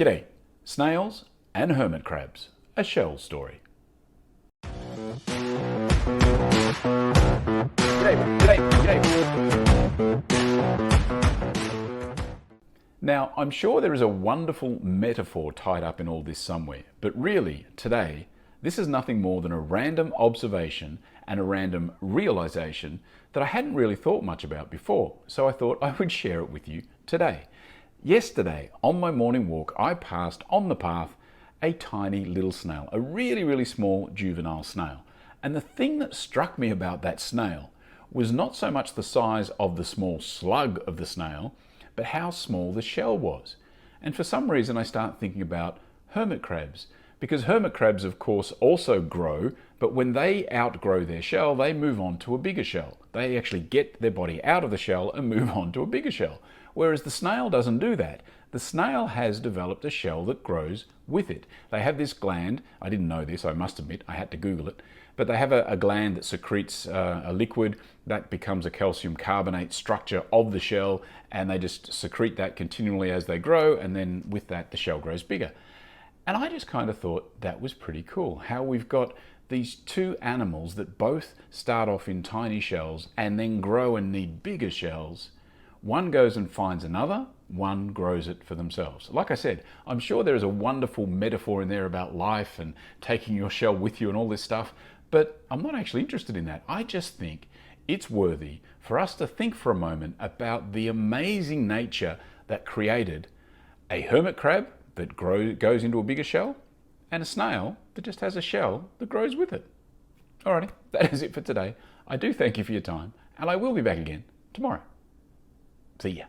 G'day, Snails and Hermit Crabs, a shell story. Now, I'm sure there is a wonderful metaphor tied up in all this somewhere, but really, today, this is nothing more than a random observation and a random realization that I hadn't really thought much about before, so I thought I would share it with you today. Yesterday, on my morning walk, I passed on the path a tiny little snail, a really small juvenile snail. And the thing that struck me about that snail was not so much the size of the small slug of the snail, but how small the shell was. And for some reason I start thinking about hermit crabs, because hermit crabs of course also grow, but when they outgrow their shell, they move on to a bigger shell. They actually get their body out of the shell and move on to a bigger shell. Whereas the snail doesn't do that. The snail has developed a shell that grows with it. They have this gland, I didn't know this, I must admit, I had to Google it, but they have a gland that secretes a liquid that becomes a calcium carbonate structure of the shell, and they just secrete that continually as they grow, and then with that the shell grows bigger. And I just kind of thought that was pretty cool, how we've got these two animals that both start off in tiny shells and then grow and need bigger shells. One goes and finds another, one grows it for themselves. Like I said, I'm sure there is a wonderful metaphor in there about life and taking your shell with you and all this stuff, but I'm not actually interested in that. I just think it's worthy for us to think for a moment about the amazing nature that created a hermit crab that goes into a bigger shell and a snail that just has a shell that grows with it. Alrighty, that is it for today. I do thank you for your time, and I will be back again tomorrow. See ya.